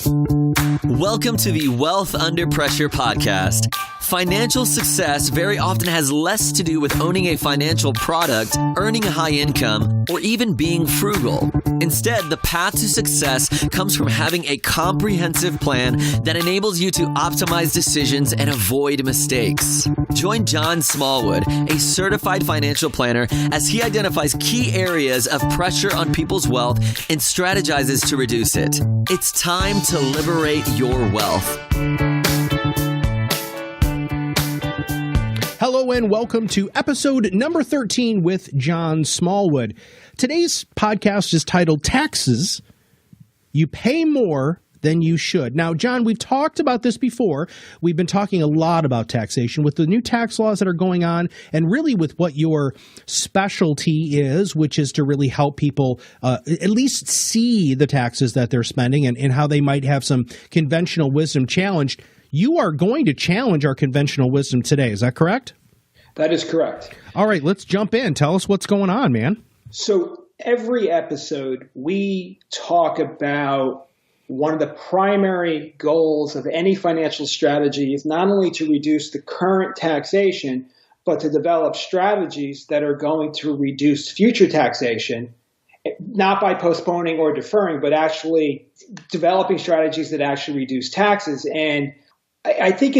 Welcome to the Wealth Under Pressure podcast. Financial success very often has less to do with owning a financial product, earning a high income, or even being frugal. Instead, the path to success comes from having a comprehensive plan that enables you to optimize decisions and avoid mistakes. Join John Smallwood, a certified financial planner, as he identifies key areas of pressure on people's wealth and strategizes to reduce it. It's time to liberate your wealth. Hello and welcome to episode number 13 with John Smallwood. Today's podcast is titled Taxes. You pay more than you should. Now, John, we've talked about this before. We've been talking a lot about taxation with the new tax laws that are going on and really with what your specialty is, which is to really help people at least see the taxes that they're spending and how they might have some conventional wisdom challenged. You are going to challenge our conventional wisdom today. Is that correct? That is correct. All right, let's jump in. Tell us what's going on, man. So every episode, we talk about one of the primary goals of any financial strategy is not only to reduce the current taxation, but to develop strategies that are going to reduce future taxation, not by postponing or deferring, but actually developing strategies that actually reduce taxes. And I think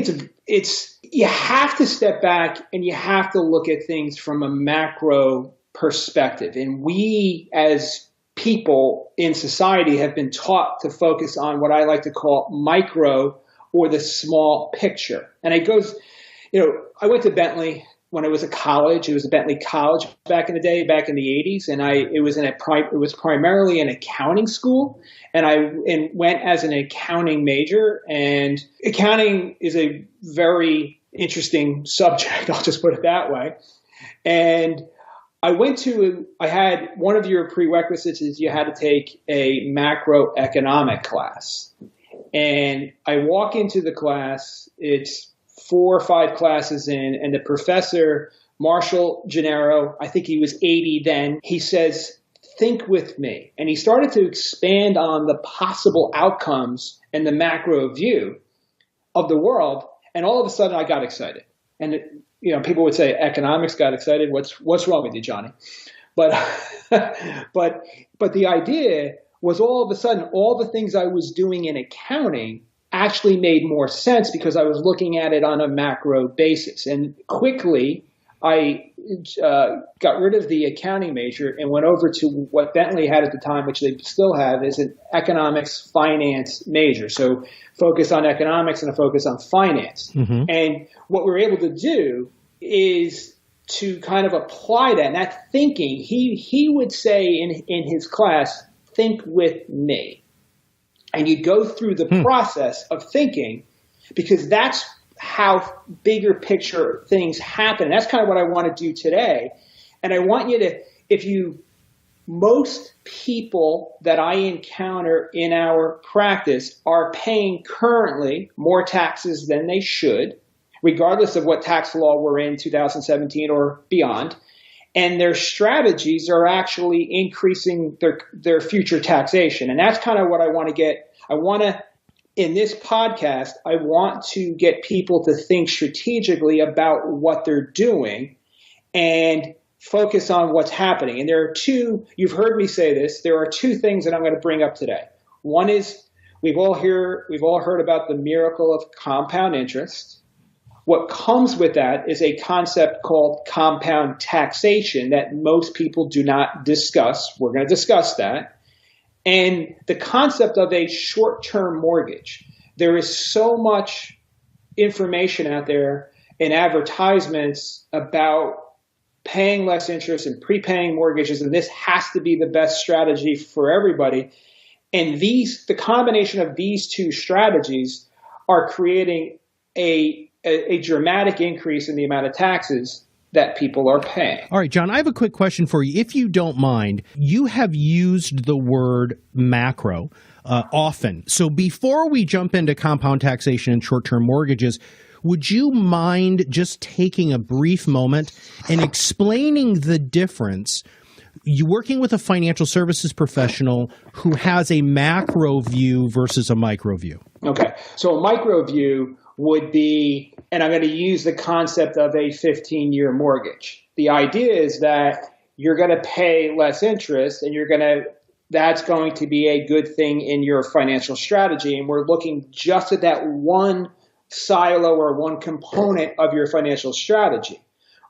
it's you have to step back and you have to look at things from a macro perspective. And we as people in society have been taught to focus on what I like to call micro or the small picture. And it goes, I went to Bentley when I was at college. It was a Bentley College back in the day, back in the 80s. And it was primarily an accounting school. And I went as an accounting major, and accounting is a very interesting subject. I'll just put it that way. And I had one of your prerequisites is you had to take a macroeconomic class. And I walk into the class, it's 4 or 5 classes in, and the professor, Marshall Gennaro, I think he was 80 then, he says, "Think with me." And he started to expand on the possible outcomes and the macro view of the world. And all of a sudden I got excited. And people would say economics got excited. What's wrong with you, Johnny? But the idea was all of a sudden all the things I was doing in accounting actually made more sense because I was looking at it on a macro basis. And quickly I got rid of the accounting major and went over to what Bentley had at the time, which they still have, is an economics finance major. So focus on economics and a focus on finance. Mm-hmm. And what we're able to do is to kind of apply that. And that thinking, he would say in his class, "Think with me." And you go through the process of thinking because that's how bigger picture things happen. And that's kind of what I want to do today. And I want you to, most people that I encounter in our practice are paying currently more taxes than they should, regardless of what tax law we're in 2017 or beyond. And their strategies are actually increasing their future taxation. And that's kind of what I want to get. In this podcast, I want to get people to think strategically about what they're doing and focus on what's happening. And there are two, you've heard me say this, there are 2 things that I'm going to bring up today. One is we've all heard about the miracle of compound interest. What comes with that is a concept called compound taxation that most people do not discuss. We're going to discuss that. And the concept of a short-term mortgage. There is so much information out there in advertisements about paying less interest and prepaying mortgages, and this has to be the best strategy for everybody. And the combination of these 2 strategies are creating a dramatic increase in the amount of taxes that people are paying. All right, John, I have a quick question for you. If you don't mind, you have used the word macro often. So before we jump into compound taxation and short-term mortgages, would you mind just taking a brief moment and explaining the difference you working with a financial services professional who has a macro view versus a micro view. Okay. So a micro view would be, and I'm going to use the concept of a 15-year mortgage. The idea is that you're going to pay less interest and that's going to be a good thing in your financial strategy. And we're looking just at that one silo or one component of your financial strategy.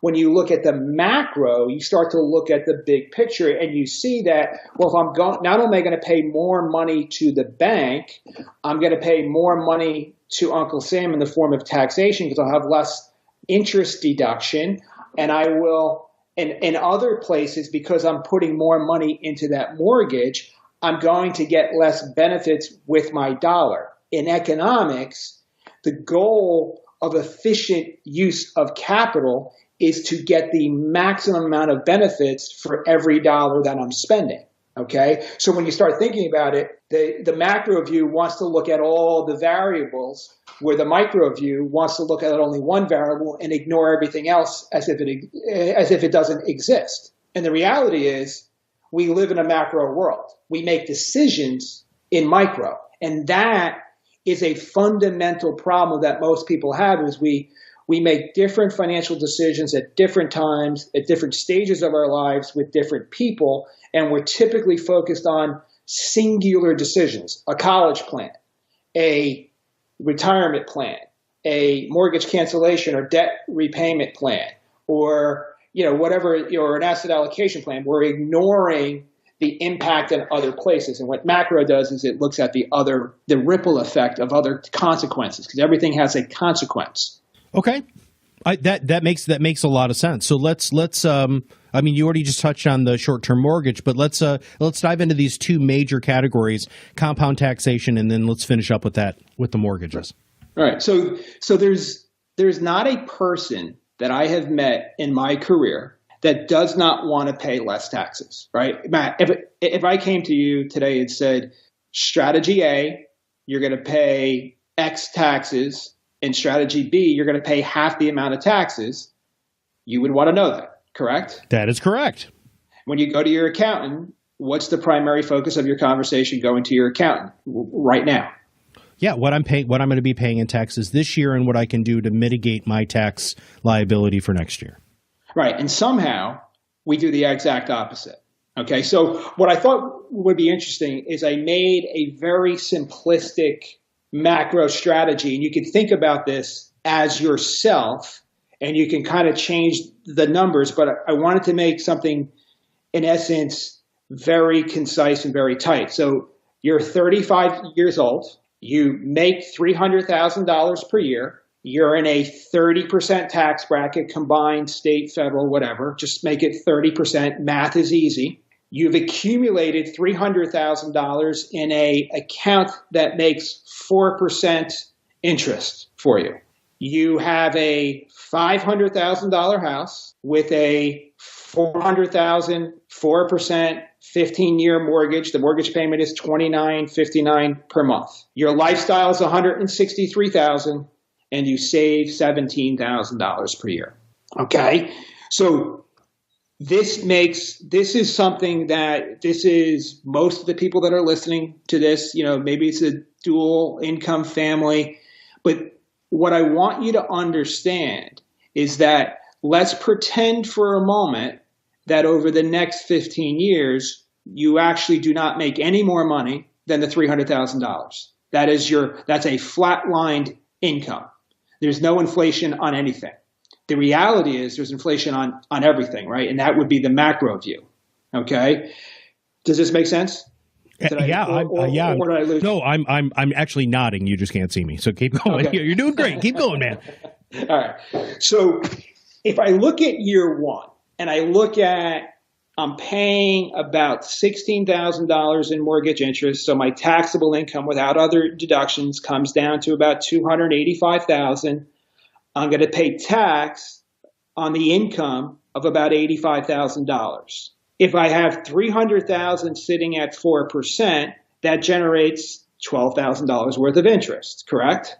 When you look at the macro, you start to look at the big picture and you see that, well, if I'm not only going to pay more money to the bank, I'm going to pay more money to Uncle Sam in the form of taxation because I'll have less interest deduction, and I will, in other places, because I'm putting more money into that mortgage, I'm going to get less benefits with my dollar. In economics, the goal of efficient use of capital is to get the maximum amount of benefits for every dollar that I'm spending. Okay. So when you start thinking about it, the macro view wants to look at all the variables, where the micro view wants to look at only one variable and ignore everything else as if it doesn't exist. And the reality is we live in a macro world. We make decisions in micro. And that is a fundamental problem that most people have, is we make different financial decisions at different times, at different stages of our lives with different people, and we're typically focused on singular decisions: a college plan, a retirement plan, a mortgage cancellation or debt repayment plan, or whatever, or an asset allocation plan. We're ignoring the impact in other places. And what macro does is it looks at the ripple effect of other consequences, because everything has a consequence. Okay. That makes a lot of sense. So let's I mean, you already just touched on the short-term mortgage, but let's dive into these two major categories: compound taxation, and then let's finish up with the mortgages. All right. So there's not a person that I have met in my career that does not want to pay less taxes, right? Matt, if I came to you today and said, strategy A, you're going to pay X taxes, and strategy B, you're going to pay half the amount of taxes, you would want to know that, correct? That is correct. When you go to your accountant, what's the primary focus of your conversation going to your accountant right now? Yeah, what I'm going to be paying in taxes this year, and what I can do to mitigate my tax liability for next year. Right. And somehow we do the exact opposite. Okay. So what I thought would be interesting is I made a very simplistic macro strategy, and you can think about this as yourself, and you can kind of change the numbers, but I wanted to make something, in essence, very concise and very tight. So you're 35 years old, you make $300,000 per year, you're in a 30% tax bracket, combined state, federal, whatever. Just make it 30%. Math is easy. You've accumulated $300,000 in an account that makes 4% interest for you. You have a $500,000 house with a $400,000, 4%, 15-year mortgage. The mortgage payment is $29.59 per month. Your lifestyle is $163,000. And you save $17,000 per year. Okay. So this is something that most of the people that are listening to this, maybe it's a dual income family, but what I want you to understand is that let's pretend for a moment that over the next 15 years, you actually do not make any more money than the $300,000. That's a flatlined income. There's no inflation on anything. The reality is there's inflation on everything, right? And that would be the macro view. Okay. Does this make sense? Or did I lose? No, I'm actually nodding. You just can't see me. So keep going. Okay. You're doing great. Keep going, man. All right. So if I look at year one and I look at, I'm paying about $16,000 in mortgage interest. So my taxable income without other deductions comes down to about $285,000. I'm going to pay tax on the income of about $85,000. If I have $300,000 sitting at 4%, that generates $12,000 worth of interest, correct?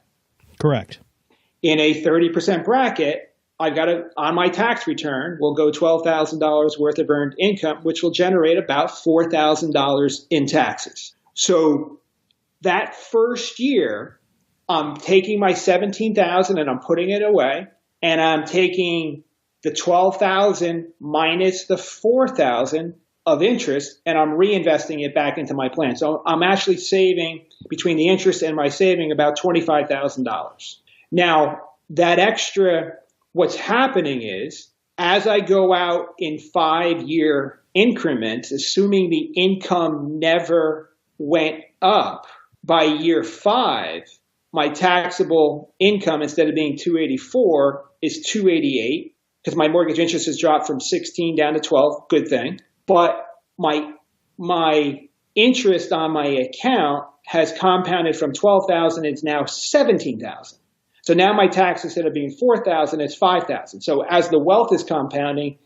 Correct. In a 30% bracket, I've got to, on my tax return, will go $12,000 worth of earned income, which will generate about $4,000 in taxes. So that first year, I'm taking my $17,000 and I'm putting it away, and I'm taking the $12,000 minus the $4,000 of interest, and I'm reinvesting it back into my plan. So I'm actually saving between the interest and my saving about $25,000. Now, that extra, what's happening is as I go out in 5-year increments, assuming the income never went up, by year 5, my taxable income, instead of being $284, is $288, because my mortgage interest has dropped from 16 down to 12. Good thing. But my interest on my account has compounded from 12,000. It's now 17,000. So now my tax, instead of being 4,000, it's 5,000. So as the wealth is compounding,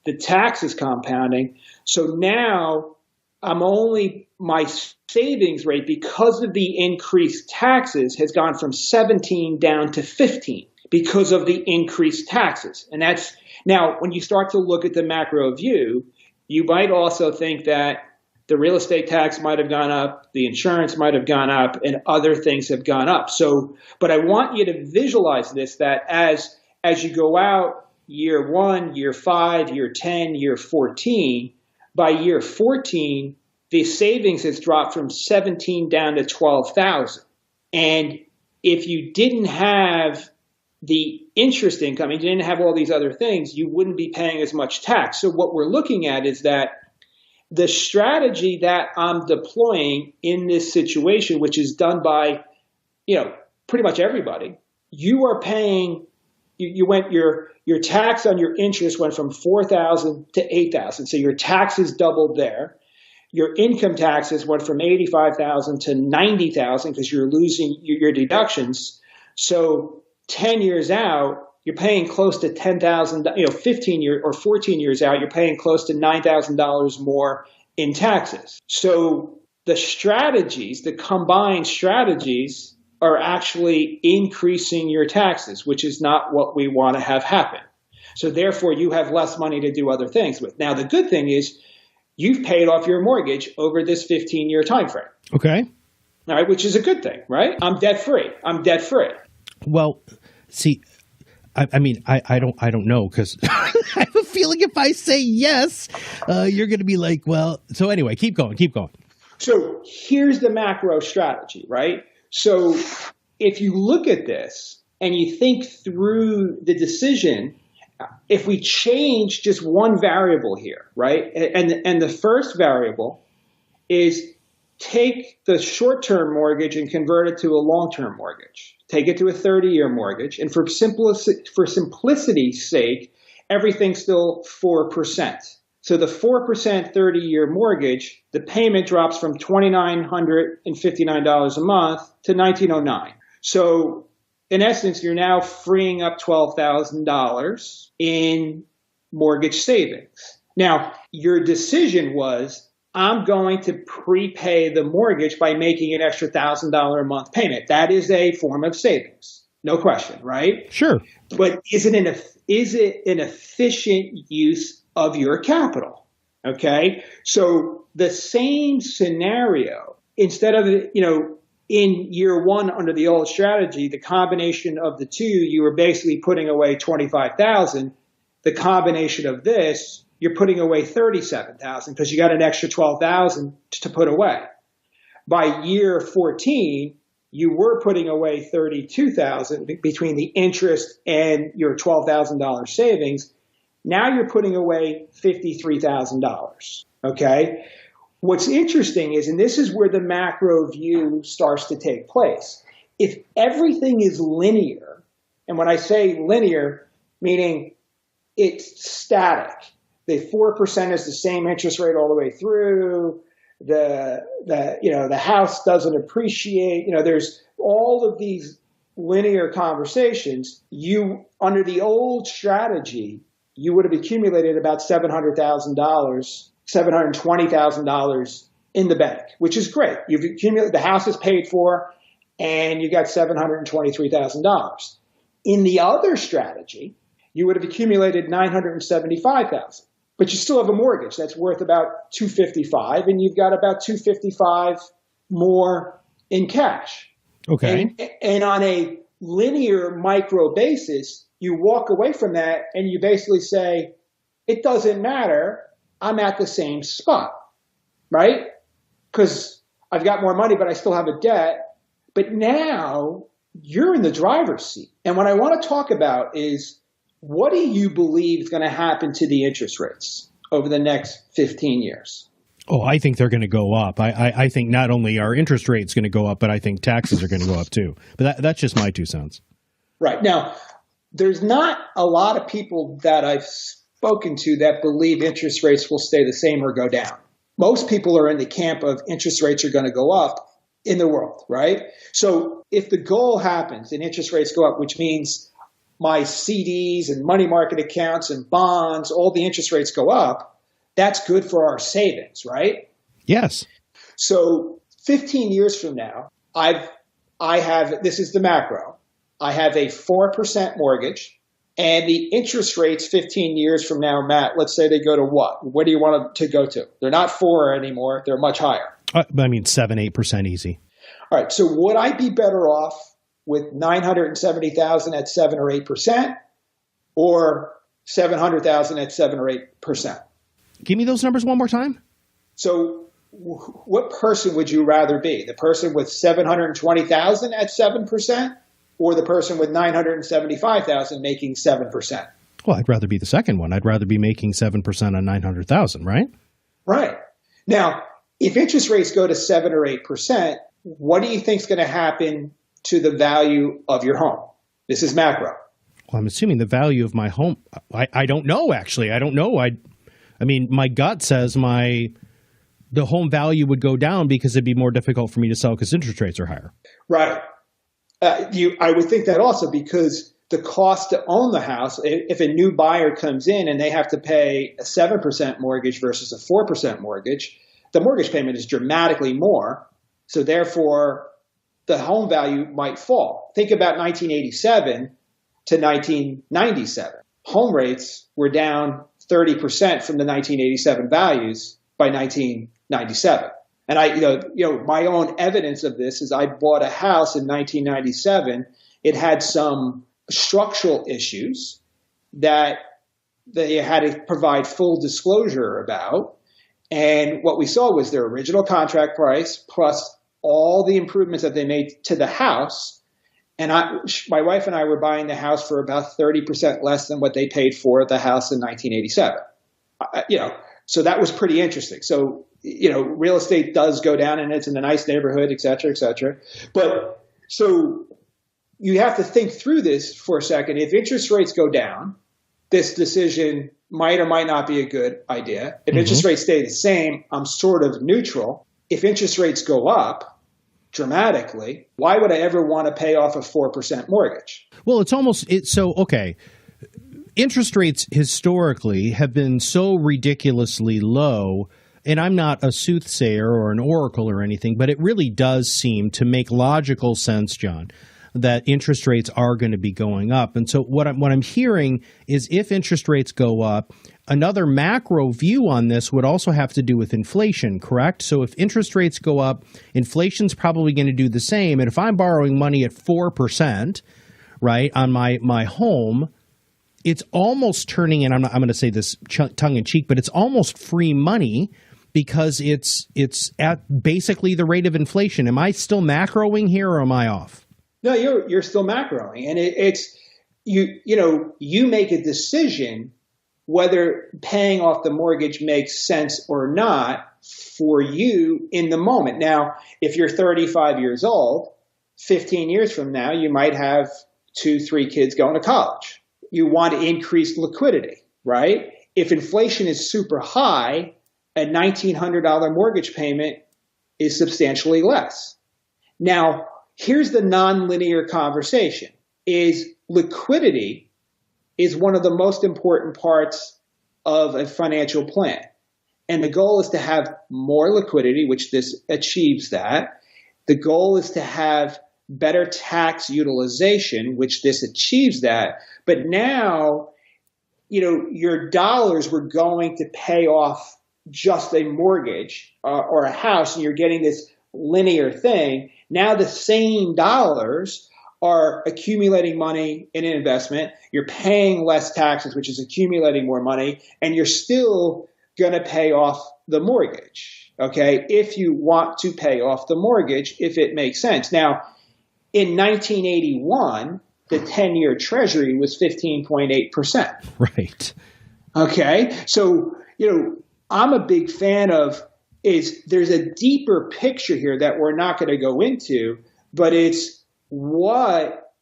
the tax is compounding. So now my savings rate, because of the increased taxes, has gone from 17 down to 15 because of the increased taxes. And that's now, when you start to look at the macro view, you might also think that the real estate tax might have gone up, the insurance might have gone up, and other things have gone up. So, but I want you to visualize this, that as you go out year 1, year 5, year 10, year 14, by year 14, the savings has dropped from 17 down to 12,000. And if you didn't have the interest income and you didn't have all these other things, you wouldn't be paying as much tax. So what we're looking at is that the strategy that I'm deploying in this situation, which is done by, pretty much everybody, you are paying, your tax on your interest went from 4,000 to 8,000. So your taxes doubled there. Your income taxes went from 85,000 to 90,000 because you're losing your deductions. So 10 years out, you're paying close to $10,000, 15 years or 14 years out, you're paying close to $9,000 more in taxes. So the strategies, the combined strategies, are actually increasing your taxes, which is not what we want to have happen. So therefore, you have less money to do other things with. Now, the good thing is you've paid off your mortgage over this 15-year time frame. Okay. All right, which is a good thing, right? I'm debt free. Well, see, I don't know, because I have a feeling if I say yes, you're going to be like, well, so anyway, keep going. So here's the macro strategy, right? So if you look at this and you think through the decision, if we change just one variable here, right? And the first variable is take the short-term mortgage and convert it to a long-term mortgage. Take it to a 30-year mortgage. And for simplicity's sake, everything's still 4%. So the 4% 30-year mortgage, the payment drops from $2,959 a month to $1,909. So in essence, you're now freeing up $12,000 in mortgage savings. Now, your decision was, I'm going to prepay the mortgage by making an extra $1,000 a month payment. That is a form of savings. No question, right? Sure. But is it an efficient use of your capital? Okay. So the same scenario, instead of, in year 1 under the old strategy, the combination of the two, you were basically putting away $25,000. The combination of this, you're putting away $37,000 because you got an extra $12,000 to put away. By year 14, you were putting away $32,000 between the interest and your $12,000 savings. Now you're putting away $53,000. Okay. What's interesting is, and this is where the macro view starts to take place. If everything is linear, and when I say linear, meaning it's static, the 4% is the same interest rate all the way through. The house doesn't appreciate. There's all of these linear conversations. You, under the old strategy, you would have accumulated about $720,000 in the bank, which is great. You've accumulated, the house is paid for, and you got $723,000. In the other strategy, you would have accumulated $975,000. But you still have a mortgage that's worth about $255, and you've got about $255 more in cash. Okay. And on a linear micro basis, you walk away from that and you basically say, it doesn't matter, I'm at the same spot, right? Because I've got more money, but I still have a debt. But now you're in the driver's seat. And what I want to talk about is, what do you believe is going to happen to the interest rates over the next 15 years? Oh, I think they're going to go up. I think not only are interest rates going to go up, but I think taxes are going to go up too. But that's just my 2 cents. Right. Now, there's not a lot of people that I've spoken to that believe interest rates will stay the same or go down. Most people are in the camp of interest rates are going to go up in the world, right? So if the goal happens and interest rates go up, which means my CDs and money market accounts and bonds, all the interest rates go up, that's good for our savings, right? Yes. So 15 years from now, I have, this is the macro, I have a 4% mortgage, and the interest rates 15 years from now, Matt, let's say they go to what? What do you want them to go to? They're not 4 anymore. They're much higher. 7-8% easy. All right. So would I be better off with $970,000 at 7 or 8%, or $700,000 at 7 or 8%? Give me those numbers one more time. So what person would you rather be? The person with $720,000 at 7%, or the person with $975,000 making 7%? Well, I'd rather be the second one. I'd rather be making 7% on $900,000, right? Right. Now, if interest rates go to 7 or 8%, what do you think is going to happen to the value of your home? This is macro. Well, I'm assuming the value of my home. I don't know, actually. I don't know. I mean, my gut says the home value would go down because it'd be more difficult for me to sell because interest rates are higher. Right. I would think that also, because the cost to own the house, if a new buyer comes in and they have to pay a 7% mortgage versus a 4% mortgage, the mortgage payment is dramatically more. So therefore, the home value might fall. Think about 1987 to 1997. Home rates were down 30% from the 1987 values by 1997. And my own evidence of this is I bought a house in 1997. It had some structural issues that they had to provide full disclosure about. And what we saw was their original contract price plus all the improvements that they made to the house. And my wife and I were buying the house for about 30% less than what they paid for the house in 1987. So that was pretty interesting. So, real estate does go down, and it's in a nice neighborhood, et cetera, et cetera. But so you have to think through this for a second. If interest rates go down, this decision might or might not be a good idea. If interest rates stay the same, I'm sort of neutral. If interest rates go up dramatically, why would I ever want to pay off a 4% mortgage? Well, okay. Interest rates historically have been so ridiculously low, and I'm not a soothsayer or an oracle or anything, but it really does seem to make logical sense, John, that interest rates are going to be going up. And so what I'm hearing is, if interest rates go up, another macro view on this would also have to do with inflation, correct? So if interest rates go up, inflation's probably going to do the same. And if I'm borrowing money at 4%, right, on my home, it's almost turning, and I'm going to say this tongue in cheek, but it's almost free money because it's at basically the rate of inflation. Am I still macroing here, or am I off? No, you're still macroing, and it's you make a decision whether paying off the mortgage makes sense or not for you in the moment. Now, if you're 35 years old, 15 years from now, you might have 2-3 kids going to college. You want to increase liquidity, right? If inflation is super high, a $1,900 mortgage payment is substantially less. Now, here's the nonlinear conversation: is liquidity is one of the most important parts of a financial plan. And the goal is to have more liquidity, which this achieves that. The goal is to have better tax utilization, which this achieves that. But now your dollars were going to pay off just a mortgage or a house, and you're getting this linear thing. Now the same dollars are accumulating money in an investment. You're paying less taxes, which is accumulating more money, and you're still going to pay off the mortgage, okay, if you want to pay off the mortgage, if it makes sense. Now, in 1981, the 10-year Treasury was 15.8%. Right. Okay. So, I'm a big fan of there's a deeper picture here that we're not going to go into, but it's what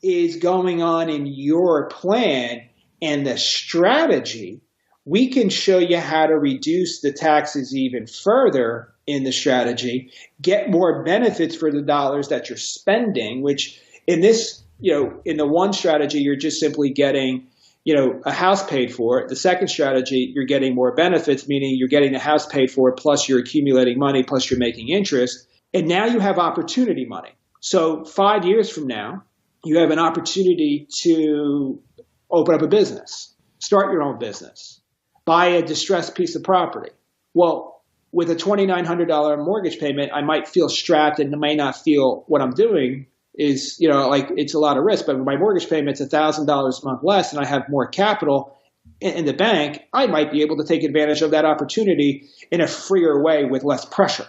is going on in your plan and the strategy. We can show you how to reduce the taxes even further in the strategy, get more benefits for the dollars that you're spending, which in this, in the one strategy, you're just simply getting, a house paid for. The second strategy, you're getting more benefits, meaning you're getting the house paid for, plus you're accumulating money, plus you're making interest. And now you have opportunity money. So 5 years from now, you have an opportunity to open up a business, start your own business, buy a distressed piece of property. Well, with a $2,900 mortgage payment, I might feel strapped and may not feel what I'm doing is, it's a lot of risk. But with my mortgage payment's $1,000 a month less and I have more capital in the bank, I might be able to take advantage of that opportunity in a freer way with less pressure.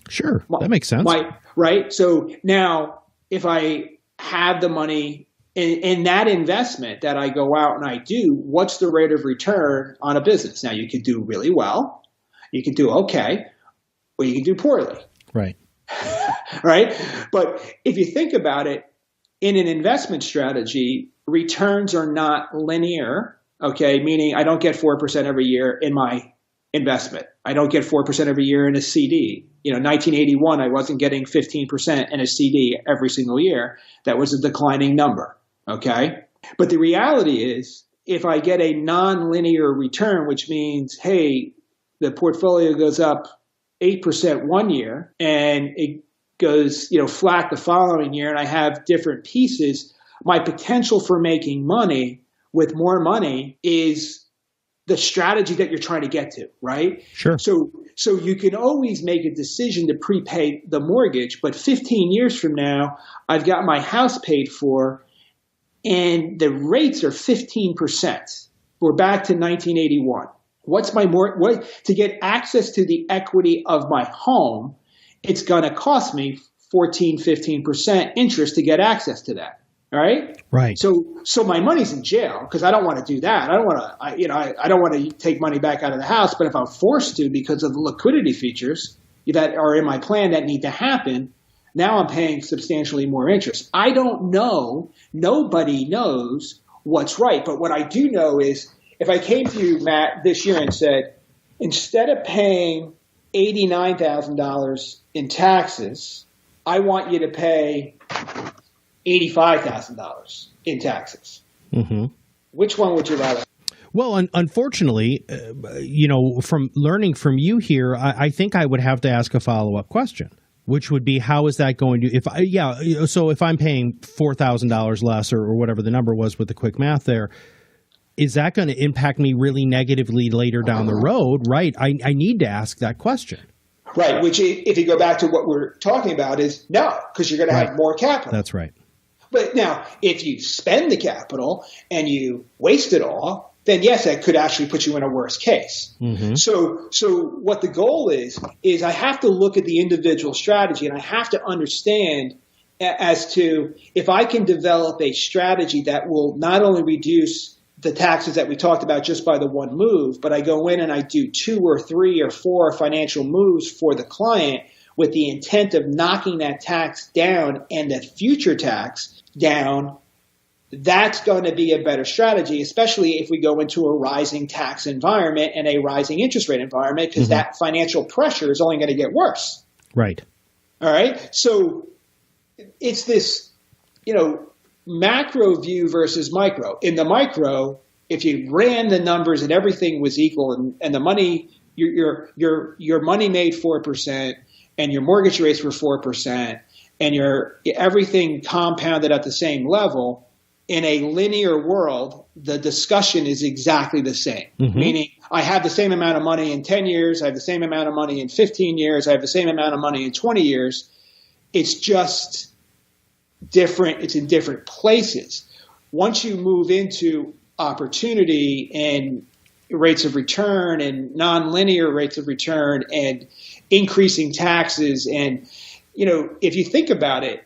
Sure. That makes sense. Right? So now if I have the money in that investment that I go out and I do, what's the rate of return on a business? Now, you could do really well, you could do okay, or you could do poorly. Right. Right? But if you think about it, in an investment strategy, returns are not linear, okay? Meaning I don't get 4% every year in my investment. I don't get 4% every year in a CD. 1981, I wasn't getting 15% in a CD every single year. That was a declining number. Okay. But the reality is, if I get a non-linear return, which means, hey, the portfolio goes up 8% one year and it goes, flat the following year, and I have different pieces, my potential for making money with more money is the strategy that you're trying to get to, right? Sure. So you can always make a decision to prepay the mortgage, but 15 years from now, I've got my house paid for and the rates are 15%. We're back to 1981. To get access to the equity of my home, it's going to cost me 14, 15% interest to get access to that. All right. Right. So my money's in jail because I don't want to do that. I don't want to, I don't want to take money back out of the house. But if I'm forced to because of the liquidity features that are in my plan that need to happen, now I'm paying substantially more interest. I don't know. Nobody knows what's right. But what I do know is if I came to you, Matt, this year and said, instead of paying $89,000 in taxes, I want you to pay $85,000 in taxes. Mm-hmm. Which one would you rather? Well, unfortunately, from learning from you here, I think I would have to ask a follow-up question, which would be, how is that going to, so if I'm paying $4,000 less or whatever the number was with the quick math there, is that going to impact me really negatively later down the road? Right. I need to ask that question. Right. Which, if you go back to what we're talking about, is no, because you're going to have more capital. That's right. But now, if you spend the capital and you waste it all, then yes, that could actually put you in a worse case. Mm-hmm. So what the goal is I have to look at the individual strategy, and I have to understand as to if I can develop a strategy that will not only reduce the taxes that we talked about just by the one move, but I go in and I do 2 or 3 or 4 financial moves for the client with the intent of knocking that tax down and the future tax down. That's going to be a better strategy, especially if we go into a rising tax environment and a rising interest rate environment, because that financial pressure is only going to get worse. Right. All right. So it's this, macro view versus micro. In the micro, if you ran the numbers and everything was equal and the money, your money made 4% and your mortgage rates were 4% and everything compounded at the same level, in a linear world, the discussion is exactly the same. Meaning I have the same amount of money in 10 years, I have the same amount of money in 15 years, I have the same amount of money in 20 years. It's just different. It's in different places. Once you move into opportunity and rates of return and nonlinear rates of return and increasing taxes, and if you think about it,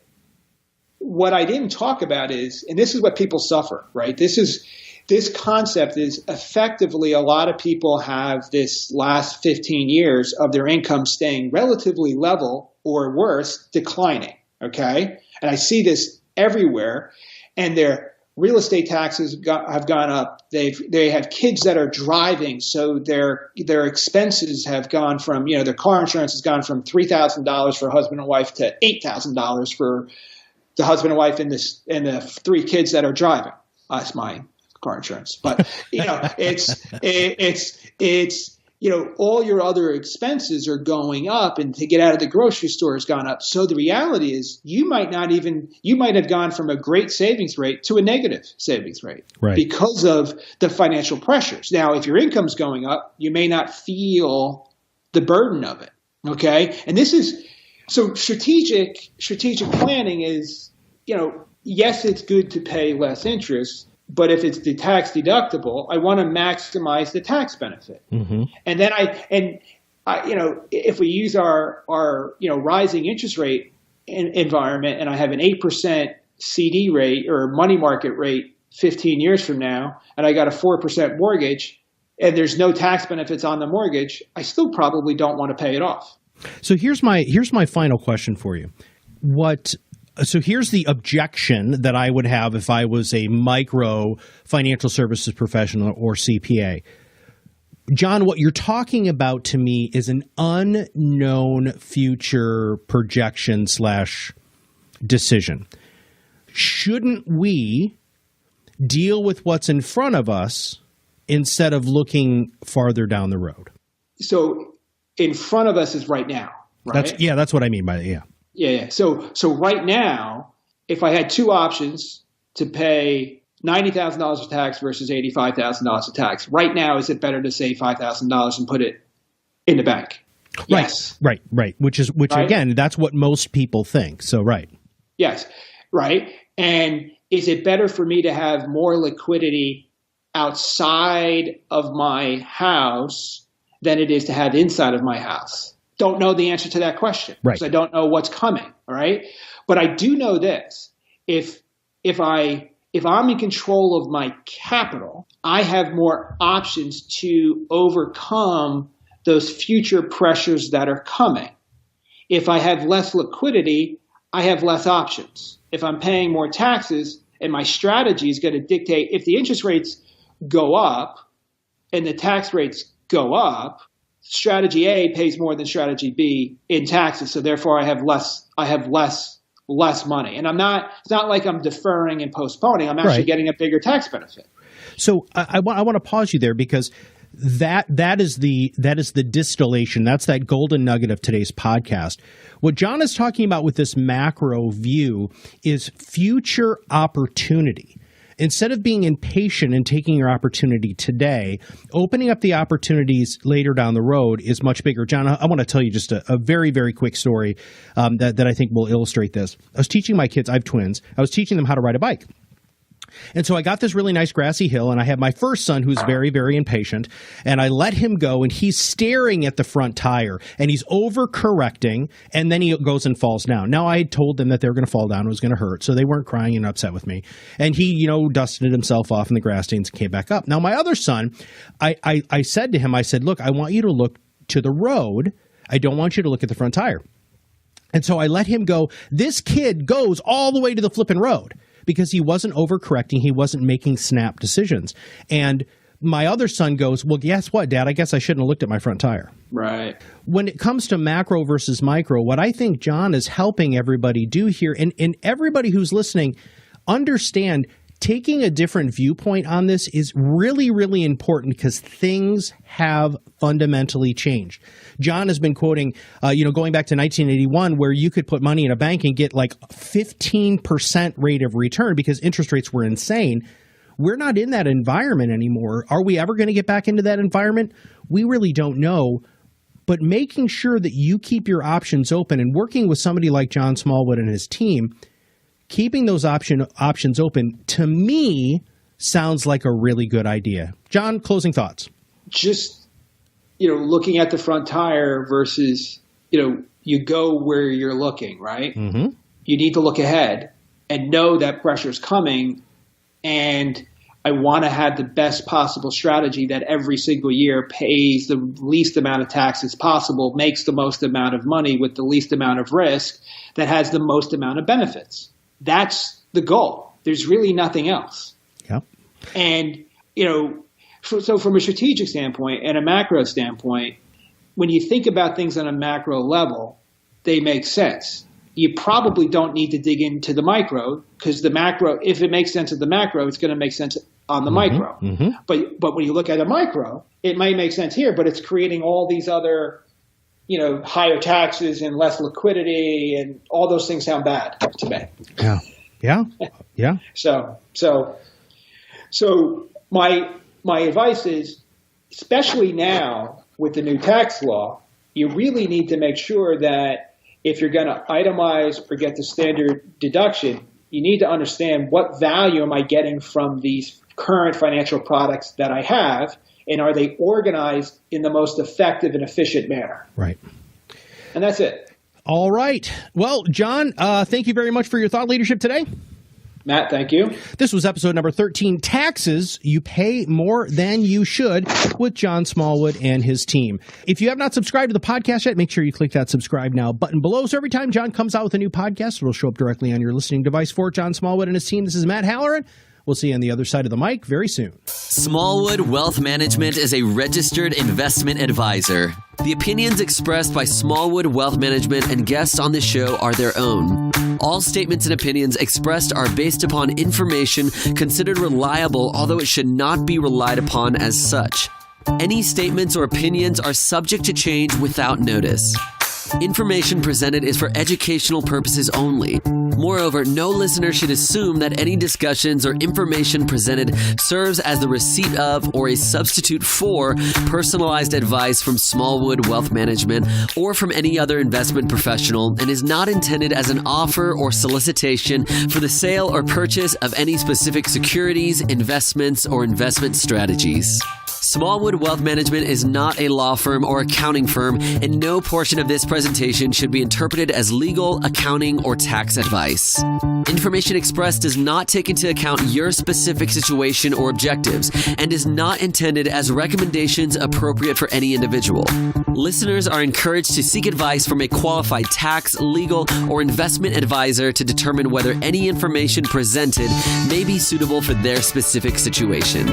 what I didn't talk about is, and this is what people suffer, right? This concept is effectively, a lot of people have this last 15 years of their income staying relatively level or worse, declining. Okay. And I see this everywhere, and their real estate taxes have gone up. They have kids that are driving, so their expenses have gone from, their car insurance has gone from $3,000 for husband and wife to $8,000 for the husband and wife and the 3 kids that are driving. That's my car insurance, but it's all your other expenses are going up, and to get out of the grocery store has gone up. So the reality is you might have gone from a great savings rate to a negative savings rate, right, because of the financial pressures. Now, if your income's going up, you may not feel the burden of it. Okay. And this is, so strategic planning is, yes, it's good to pay less interest, but if it's tax deductible, I want to maximize the tax benefit. And then if we use our rising interest rate environment, and I have an 8% CD rate or money market rate 15 years from now, and I got a 4% mortgage, and there's no tax benefits on the mortgage, I still probably don't want to pay it off. So here's my final question for you. So here's the objection that I would have if I was a micro financial services professional or CPA. John, what you're talking about to me is an unknown future projection / decision. Shouldn't we deal with what's in front of us instead of looking farther down the road? So in front of us is right now, right? That's what I mean by it, yeah. Yeah. So right now, if I had 2 options to pay $90,000 of tax versus $85,000 of tax, right now, is it better to save $5,000 and put it in the bank? Yes. Right. Which again, that's what most people think. So, right. Yes. Right. And is it better for me to have more liquidity outside of my house than it is to have inside of my house? Don't know the answer to that question, right, because I don't know what's coming. All right. But I do know this. If I'm in control of my capital, I have more options to overcome those future pressures that are coming. If I have less liquidity, I have less options. If I'm paying more taxes, and my strategy is going to dictate, if the interest rates go up and the tax rates go up, strategy A pays more than strategy B in taxes. So therefore I have less money. And it's not like I'm deferring and postponing. I'm actually getting a bigger tax benefit. So I want to pause you there, because that is the distillation. That's that golden nugget of today's podcast. What John is talking about with this macro view is future opportunity. Instead of being impatient and taking your opportunity today, opening up the opportunities later down the road is much bigger. John, I want to tell you just a very, very quick story that I think will illustrate this. I was teaching my kids, I have twins, I was teaching them how to ride a bike. And so I got this really nice grassy hill, and I have my first son who's very, very impatient, and I let him go, and he's staring at the front tire, and he's overcorrecting, and then he goes and falls down. Now, I had told them that they were going to fall down, it was going to hurt, so they weren't crying and upset with me. And he, dusted himself off in the grass stains and came back up. Now, my other son, I said to him, I said, look, I want you to look to the road. I don't want you to look at the front tire. And so I let him go. This kid goes all the way to the flipping road, because he wasn't overcorrecting. He wasn't making snap decisions. And my other son goes, well, guess what, Dad? I guess I shouldn't have looked at my front tire. Right. When it comes to macro versus micro, what I think John is helping everybody do here, and everybody who's listening, understand taking a different viewpoint on this is really, really important because things have fundamentally changed. John has been quoting, going back to 1981, where you could put money in a bank and get like 15% rate of return because interest rates were insane. We're not in that environment anymore. Are we ever going to get back into that environment? We really don't know. But making sure that you keep your options open and working with somebody like John Smallwood and his team, keeping those options open, to me, sounds like a really good idea. John, closing thoughts. Just, looking at the front tire versus, you go where you're looking, right? Mm-hmm. You need to look ahead and know that pressure's coming. And I want to have the best possible strategy that every single year pays the least amount of taxes possible, makes the most amount of money with the least amount of risk, that has the most amount of benefits. That's the goal. There's really nothing else. Yep. And, so from a strategic standpoint and a macro standpoint, when you think about things on a macro level, they make sense. You probably don't need to dig into the micro because the macro, if it makes sense at the macro, it's going to make sense on the micro. Mm-hmm. But when you look at a micro, it might make sense here, but it's creating all these other, higher taxes and less liquidity, and all those things sound bad to me. Yeah. So my advice is, especially now with the new tax law, you really need to make sure that if you're going to itemize or get the standard deduction, you need to understand what value am I getting from these current financial products that I have, and are they organized in the most effective and efficient manner? Right. And that's it. All right. Well, John, thank you very much for your thought leadership today. Matt, thank you. This was episode number 13, Taxes You Pay More Than You Should, with John Smallwood and his team. If you have not subscribed to the podcast yet, make sure you click that subscribe now button below. So every time John comes out with a new podcast, it'll show up directly on your listening device. For John Smallwood and his team, this is Matt Halloran. We'll see you on the other side of the mic very soon. Smallwood Wealth Management is a registered investment advisor. The opinions expressed by Smallwood Wealth Management and guests on this show are their own. All statements and opinions expressed are based upon information considered reliable, although it should not be relied upon as such. Any statements or opinions are subject to change without notice. Information presented is for educational purposes only. Moreover, no listener should assume that any discussions or information presented serves as the receipt of or a substitute for personalized advice from Smallwood Wealth Management or from any other investment professional, and is not intended as an offer or solicitation for the sale or purchase of any specific securities, investments, or investment strategies. Smallwood Wealth Management is not a law firm or accounting firm, and no portion of this presentation should be interpreted as legal, accounting, or tax advice. Information expressed does not take into account your specific situation or objectives, and is not intended as recommendations appropriate for any individual. Listeners are encouraged to seek advice from a qualified tax, legal, or investment advisor to determine whether any information presented may be suitable for their specific situation.